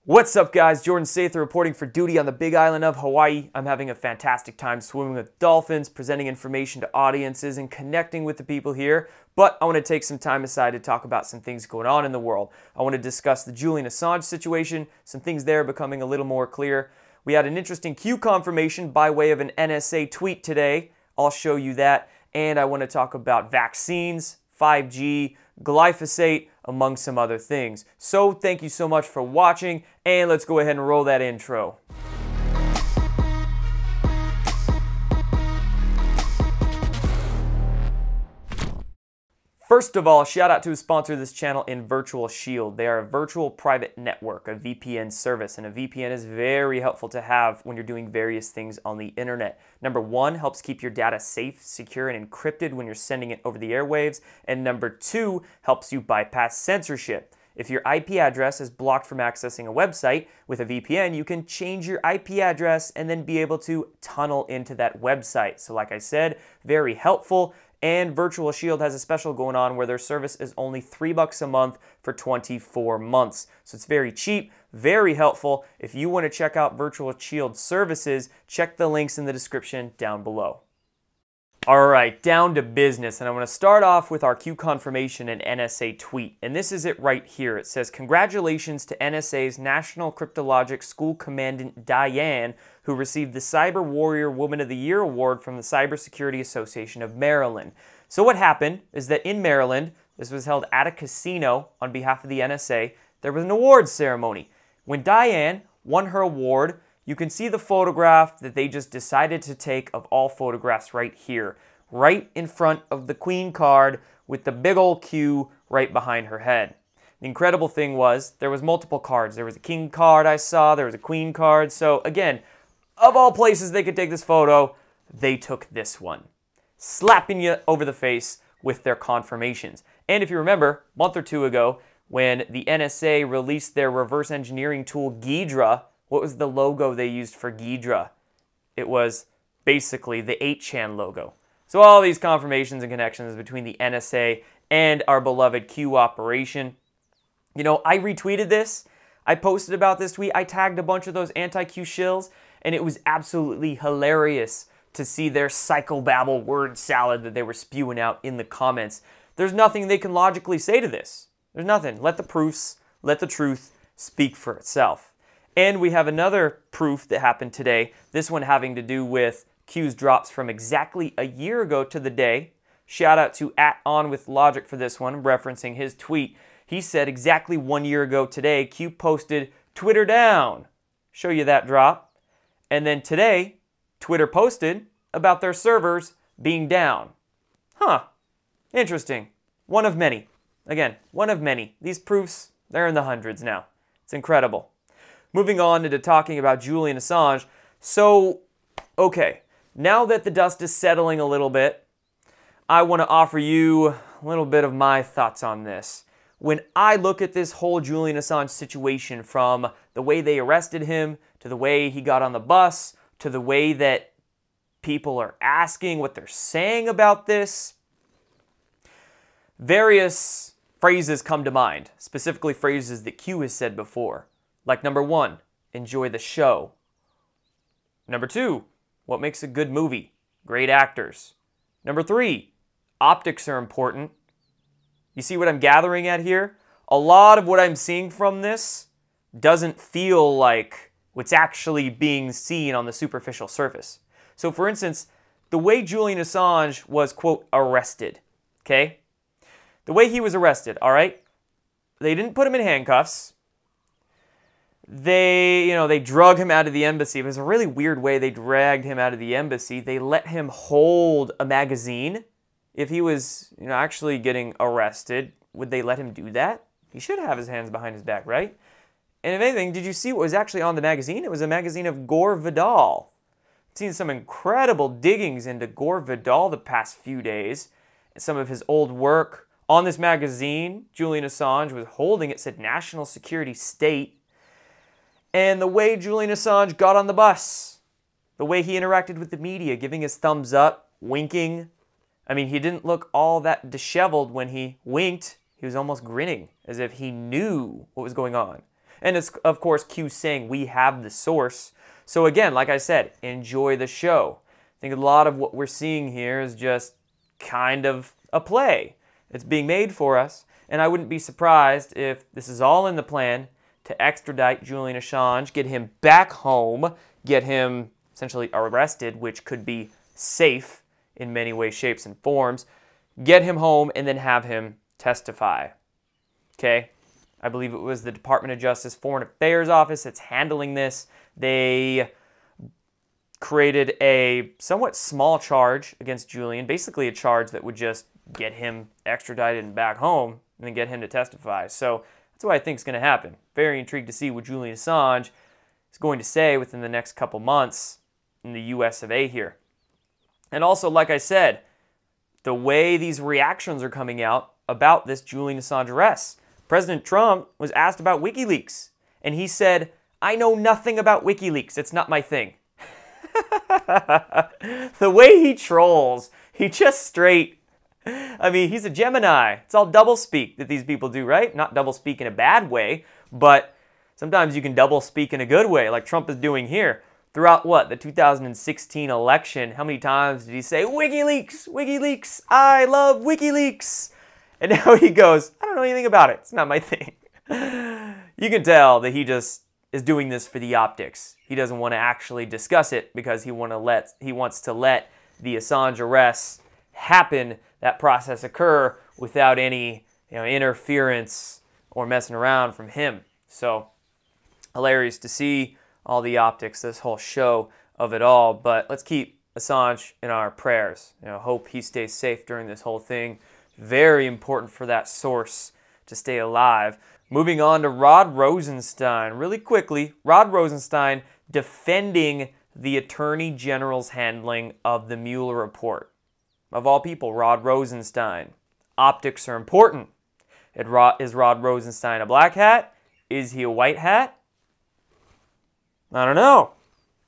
What's up, guys? Jordan Sather reporting for duty on the big island of Hawaii. I'm having a fantastic time swimming with dolphins, presenting information to audiences, and connecting with the people here. But I want to take some time aside to talk about some things going on in the world. I want to discuss the Julian Assange situation, some things there becoming a little more clear. We had an interesting Q confirmation by way of an NSA tweet today. I'll show you that. And I want to talk about vaccines, 5G, glyphosate, among some other things. So thank you so much for watching, and let's go ahead and roll that intro. First of all, shout out to a sponsor of this channel in Virtual Shield. They are a virtual private network, a VPN service, and a VPN is very helpful to have when you're doing various things on the internet. Number one, helps keep your data safe, secure, and encrypted when you're sending it over the airwaves. And number two, helps you bypass censorship. If your IP address is blocked from accessing a website, with a VPN, you can change your IP address and then be able to tunnel into that website. So like I said, very helpful. And Virtual Shield has a special going on where their service is only $3 a month for 24 months. So it's very cheap, very helpful. If you want to check out Virtual Shield services, check the links in the description down below. All right, down to business, and I want to start off with our Q confirmation and NSA tweet, and this is it right here. It says, congratulations to NSA's National Cryptologic School Commandant Diane, who received the Cyber Warrior Woman of the Year Award from the Cybersecurity Association of Maryland. So what happened is that in Maryland, this was held at a casino on behalf of the NSA, there was an awards ceremony. When Diane won her award, you can see the photograph that they just decided to take of all photographs right here, right in front of the Queen card with the big old Q right behind her head. The incredible thing was there was multiple cards. There was a King card I saw, there was a Queen card. So again, of all places they could take this photo, they took this one, slapping you over the face with their confirmations. And if you remember, a month or two ago, when the NSA released their reverse engineering tool Ghidra, what was the logo they used for Ghidra? It was basically the 8chan logo. So all these confirmations and connections between the NSA and our beloved Q operation. You know, I retweeted this. I posted about this tweet. I tagged a bunch of those anti-Q shills, and it was absolutely hilarious to see their psychobabble word salad that they were spewing out in the comments. There's nothing they can logically say to this. There's nothing. Let the proofs, let the truth speak for itself. And we have another proof that happened today, this one having to do with Q's drops from exactly a year ago to the day. Shout out to @OnWithLogic for this one, referencing his tweet. He said exactly 1 year ago today, Q posted Twitter down. Show you that drop. And then today, Twitter posted about their servers being down. Huh, interesting. One of many. Again, one of many. These proofs, they're in the hundreds now. It's incredible. Moving on into talking about Julian Assange. So, okay, now that the dust is settling a little bit, I want to offer you a little bit of my thoughts on this. When I look at this whole Julian Assange situation, from the way they arrested him, to the way he got on the bus, to the way that people are asking what they're saying about this, various phrases come to mind, specifically phrases that Q has said before. Like number one, enjoy the show. Number two, what makes a good movie? Great actors. Number three, optics are important. You see what I'm gathering at here? A lot of what I'm seeing from this doesn't feel like what's actually being seen on the superficial surface. So for instance, the way Julian Assange was, quote, arrested, okay? The way he was arrested, all right? They didn't put him in handcuffs. They drug him out of the embassy. It was a really weird way they dragged him out of the embassy. They let him hold a magazine. If he was, actually getting arrested, would they let him do that? He should have his hands behind his back, right? And if anything, did you see what was actually on the magazine? It was a magazine of Gore Vidal. I've seen some incredible diggings into Gore Vidal the past few days. Some of his old work on this magazine, Julian Assange was holding it, said National Security State. And the way Julian Assange got on the bus, the way he interacted with the media, giving his thumbs up, winking. I mean, he didn't look all that disheveled when he winked. He was almost grinning, as if he knew what was going on. And it's, of course, Q saying we have the source. So again, like I said, enjoy the show. I think a lot of what we're seeing here is just kind of a play. It's being made for us, and I wouldn't be surprised if this is all in the plan to extradite Julian Assange, get him back home, get him essentially arrested, which could be safe in many ways, shapes, and forms, get him home, and then have him testify. Okay? I believe it was the Department of Justice Foreign Affairs Office that's handling this. They created a somewhat small charge against Julian, basically a charge that would just get him extradited and back home and then get him to testify. So that's what I think is going to happen. Very intrigued to see what Julian Assange is going to say within the next couple months in the US of A here. And also, like I said, the way these reactions are coming out about this Julian Assange arrest. President Trump was asked about WikiLeaks, and he said, "I know nothing about WikiLeaks. It's not my thing." The way he trolls, he just straight, I mean, he's a Gemini. It's all doublespeak that these people do, right? Not doublespeak in a bad way, but sometimes you can doublespeak in a good way, like Trump is doing here. Throughout what, the 2016 election, how many times did he say, WikiLeaks, WikiLeaks, I love WikiLeaks? And now he goes, I don't know anything about it. It's not my thing. You can tell that he just is doing this for the optics. He doesn't want to actually discuss it because he wants to let the Assange arrests happen, that process occur without any interference or messing around from him. So hilarious to see all the optics, this whole show of it all. But let's keep Assange in our prayers. Hope he stays safe during this whole thing. Very important for that source to stay alive. Moving on to Rod Rosenstein. Really quickly, Rod Rosenstein defending the Attorney General's handling of the Mueller report. Of all people, Rod Rosenstein. Optics are important. Is Rod Rosenstein a black hat? Is he a white hat? I don't know.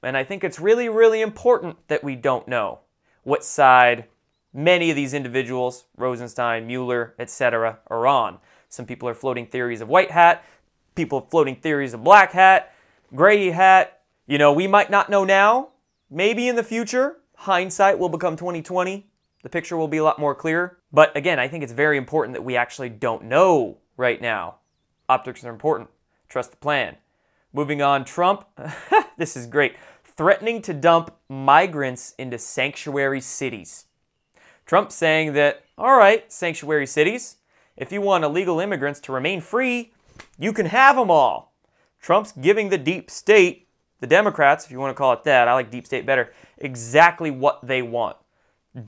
And I think it's really, really important that we don't know what side many of these individuals, Rosenstein, Mueller, etc., are on. Some people are floating theories of white hat, people floating theories of black hat, gray hat. We might not know now. Maybe in the future, hindsight will become 2020. The picture will be a lot more clear. But again, I think it's very important that we actually don't know right now. Optics are important. Trust the plan. Moving on, Trump. This is great. Threatening to dump migrants into sanctuary cities. Trump saying that, all right, sanctuary cities, if you want illegal immigrants to remain free, you can have them all. Trump's giving the deep state, the Democrats, if you want to call it that, I like deep state better, exactly what they want.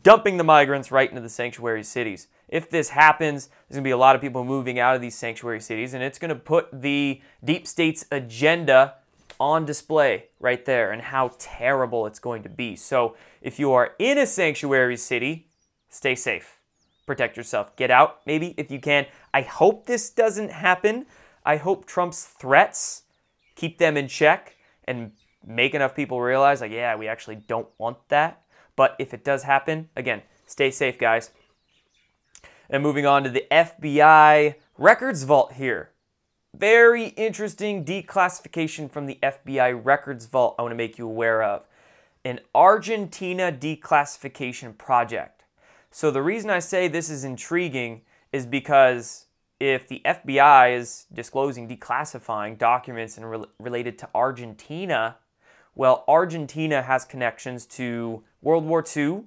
Dumping the migrants right into the sanctuary cities. If this happens, there's going to be a lot of people moving out of these sanctuary cities, and it's going to put the deep state's agenda on display right there and how terrible it's going to be. So if you are in a sanctuary city, stay safe. Protect yourself. Get out, maybe, if you can. I hope this doesn't happen. I hope Trump's threats keep them in check and make enough people realize, like, yeah, we actually don't want that. But if it does happen, again, stay safe, guys. And moving on to the FBI records vault here. Very interesting declassification from the FBI records vault I want to make you aware of. An Argentina declassification project. So the reason I say this is intriguing is because if the FBI is disclosing, declassifying documents related to Argentina, well, Argentina has connections to World War II.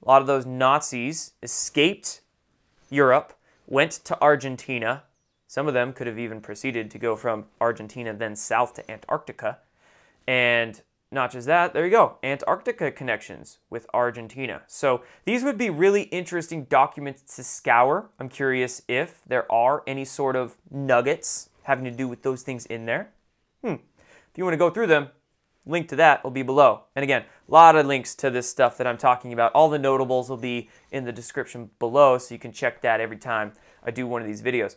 A lot of those Nazis escaped Europe, went to Argentina. Some of them could have even proceeded to go from Argentina then south to Antarctica. And not just that, there you go, Antarctica connections with Argentina. So these would be really interesting documents to scour. I'm curious if there are any sort of nuggets having to do with those things in there. If you want to go through them, link to that will be below. And again, a lot of links to this stuff that I'm talking about. All the notables will be in the description below, so you can check that every time I do one of these videos.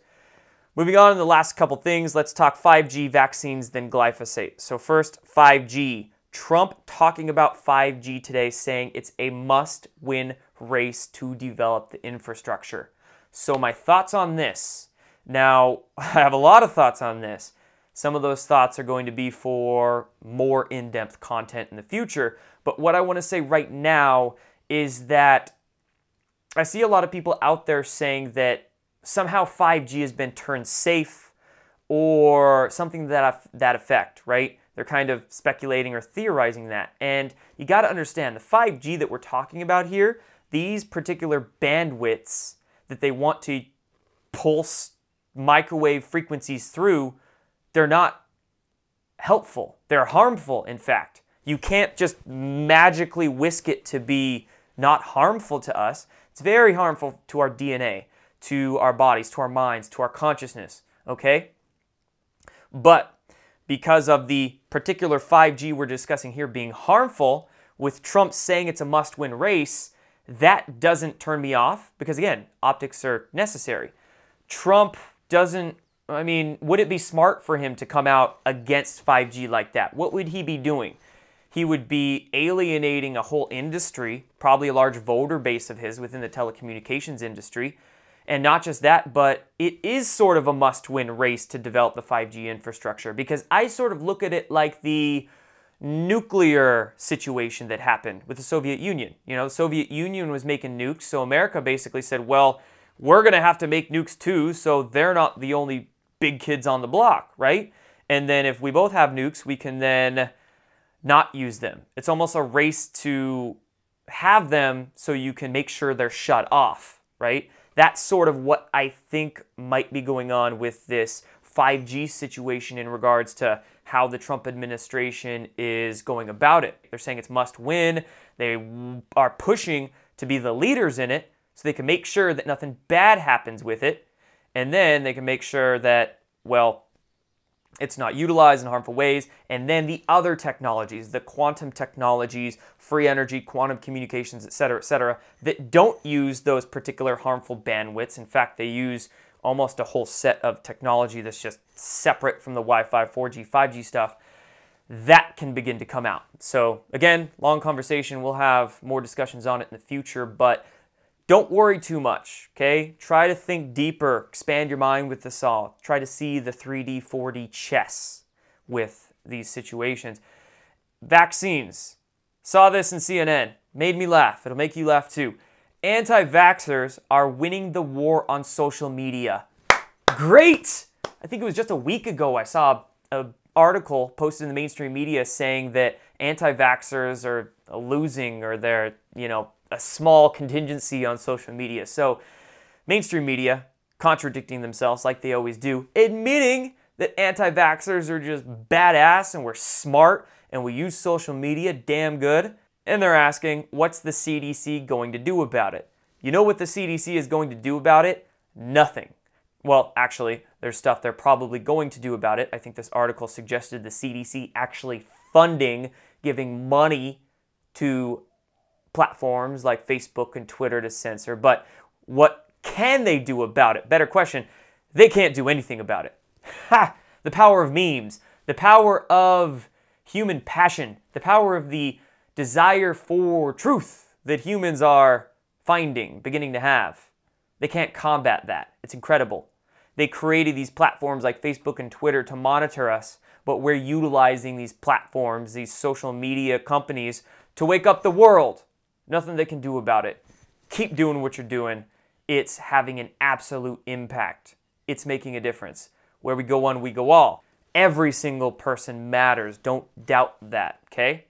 Moving on to the last couple things, let's talk 5G vaccines, then glyphosate. So first, 5G. Trump talking about 5G today, saying it's a must-win race to develop the infrastructure. So my thoughts on this. Now, I have a lot of thoughts on this. Some of those thoughts are going to be for more in-depth content in the future. But what I want to say right now is that I see a lot of people out there saying that somehow 5G has been turned safe or something to that effect, right? They're kind of speculating or theorizing that. And you got to understand, the 5G that we're talking about here, these particular bandwidths that they want to pulse microwave frequencies through, they're not helpful. They're harmful, in fact. You can't just magically whisk it to be not harmful to us. It's very harmful to our DNA, to our bodies, to our minds, to our consciousness, okay? But because of the particular 5G we're discussing here being harmful, with Trump saying it's a must-win race, that doesn't turn me off because, again, optics are necessary. Trump doesn't, I mean, would it be smart for him to come out against 5G like that? What would he be doing? He would be alienating a whole industry, probably a large voter base of his within the telecommunications industry. And not just that, but it is sort of a must-win race to develop the 5G infrastructure because I sort of look at it like the nuclear situation that happened with the Soviet Union. You know, the Soviet Union was making nukes, so America basically said, well, we're going to have to make nukes too, so they're not the only big kids on the block, right? And then if we both have nukes, we can then not use them. It's almost a race to have them so you can make sure they're shut off, right? That's sort of what I think might be going on with this 5G situation in regards to how the Trump administration is going about it. They're saying it's must win. They are pushing to be the leaders in it so they can make sure that nothing bad happens with it. And then they can make sure that, well, it's not utilized in harmful ways. And then the other technologies, the quantum technologies, free energy, quantum communications, et cetera, that don't use those particular harmful bandwidths. In fact, they use almost a whole set of technology that's just separate from the Wi-Fi, 4G, 5G stuff. That can begin to come out. So again, long conversation. We'll have more discussions on it in the future, but don't worry too much, okay? Try to think deeper, expand your mind with this all. Try to see the 3D, 4D chess with these situations. Vaccines. Saw this in CNN. Made me laugh. It'll make you laugh too. Anti-vaxxers are winning the war on social media. Great! I think it was just a week ago I saw an article posted in the mainstream media saying that anti-vaxxers are losing or they're, you know, a small contingency on social media. So mainstream media contradicting themselves like they always do, admitting that anti-vaxxers are just badass and we're smart and we use social media damn good. And they're asking, what's the CDC going to do about it? You know what the CDC is going to do about it? Nothing. Well, actually, there's stuff they're probably going to do about it. I think this article suggested the CDC actually funding, giving money to platforms like Facebook and Twitter to censor. But what can they do about it? Better question, they can't do anything about it. Ha! The power of memes, the power of human passion, the power of the desire for truth that humans are beginning to have. They can't combat that. It's incredible. They created these platforms like Facebook and Twitter to monitor us, but we're utilizing these platforms, these social media companies, to wake up the world. Nothing they can do about it. Keep doing what you're doing. It's having an absolute impact. It's making a difference. Where we go one, we go all. Every single person matters. Don't doubt that, okay?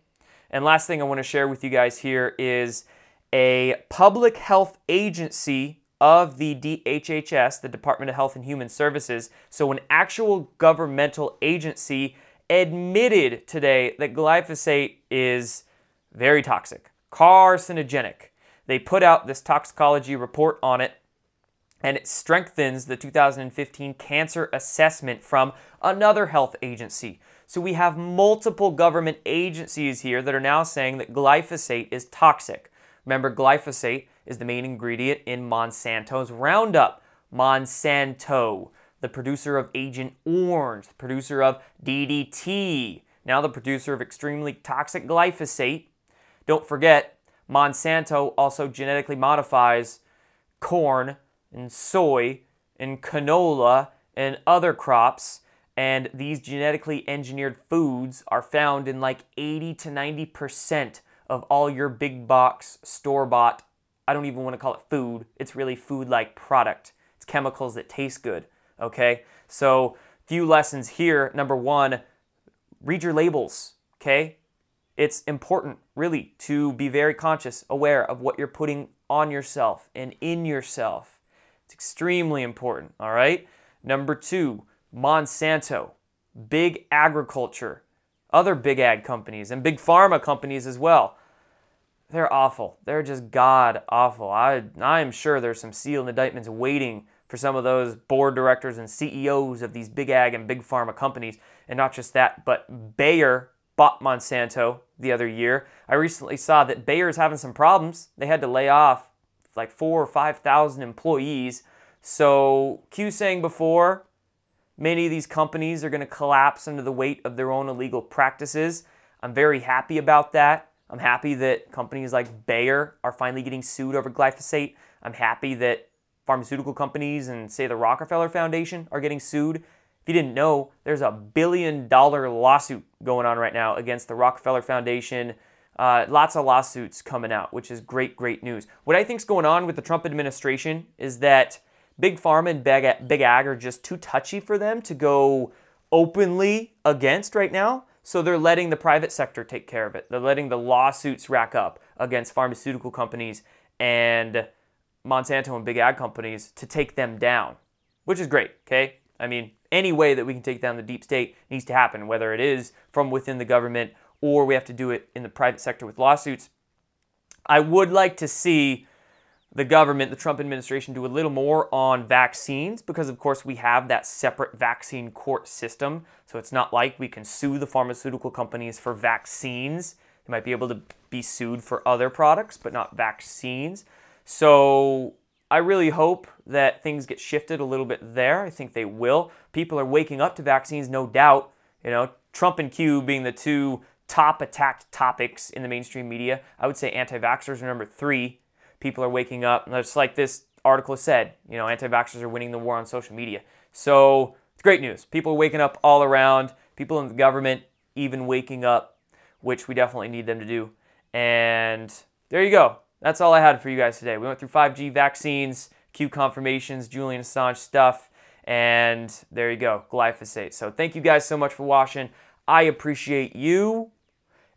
And last thing I want to share with you guys here is a public health agency of the DHHS, the Department of Health and Human Services, so an actual governmental agency admitted today that glyphosate is very toxic, carcinogenic. They put out this toxicology report on it, and it strengthens the 2015 cancer assessment from another health agency. So we have multiple government agencies here that are now saying that glyphosate is toxic. Remember, glyphosate is the main ingredient in Monsanto's Roundup. Monsanto, the producer of Agent Orange, the producer of DDT, now the producer of extremely toxic glyphosate. Don't forget, Monsanto also genetically modifies corn and soy and canola and other crops, And these genetically engineered foods are found in like 80 to 90% of all your big box, store-bought, I don't even want to call it food, it's really food-like product. It's chemicals that taste good, okay? So, few lessons here. Number one, read your labels, okay? It's important, really, to be very conscious, aware of what you're putting on yourself and in yourself. It's extremely important, all right? Number two, Monsanto, big agriculture, other big ag companies, and big pharma companies as well. They're awful. They're just god-awful. I'm sure there's some sealed indictments waiting for some of those board directors and CEOs of these big ag and big pharma companies. And not just that, but Bayer bought Monsanto the other year. I recently saw that Bayer's having some problems. They had to lay off like 4,000 or 5,000 employees. So, Q saying before, many of these companies are going to collapse under the weight of their own illegal practices. I'm very happy about that. I'm happy that companies like Bayer are finally getting sued over glyphosate. I'm happy that pharmaceutical companies and, say, the Rockefeller Foundation are getting sued. If you didn't know, there's a $1 billion lawsuit going on right now against the Rockefeller Foundation. Lots of lawsuits coming out, which is great, great news. What I think is going on with the Trump administration is that Big Pharma and Big Ag are just too touchy for them to go openly against right now. So they're letting the private sector take care of it. They're letting the lawsuits rack up against pharmaceutical companies and Monsanto and Big Ag companies to take them down, which is great, okay? I mean, any way that we can take down the deep state needs to happen, whether it is from within the government or we have to do it in the private sector with lawsuits. I would like to see the government, the Trump administration, do a little more on vaccines because, of course, we have that separate vaccine court system. So it's not like we can sue the pharmaceutical companies for vaccines. They might be able to be sued for other products, but not vaccines. So I really hope that things get shifted a little bit there. I think they will. People are waking up to vaccines, no doubt. You know, Trump and Q being the two top attacked topics in the mainstream media. I would say anti-vaxxers are number 3. People are waking up. Just like this article said, you know, anti-vaxxers are winning the war on social media. So it's great news. People are waking up all around. People in the government even waking up, which we definitely need them to do. And there you go. That's all I had for you guys today. We went through 5G vaccines, Q confirmations, Julian Assange stuff, and there you go, glyphosate. So thank you guys so much for watching. I appreciate you,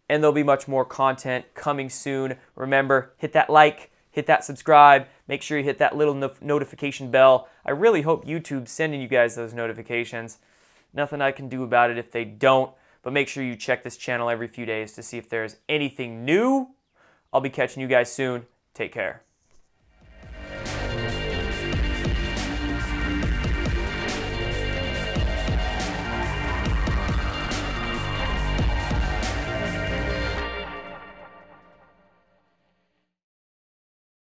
and there'll be much more content coming soon. Remember, hit that like, hit that subscribe, make sure you hit that little notification bell. I really hope YouTube's sending you guys those notifications. Nothing I can do about it if they don't, but make sure you check this channel every few days to see if there's anything new. I'll be catching you guys soon. Take care.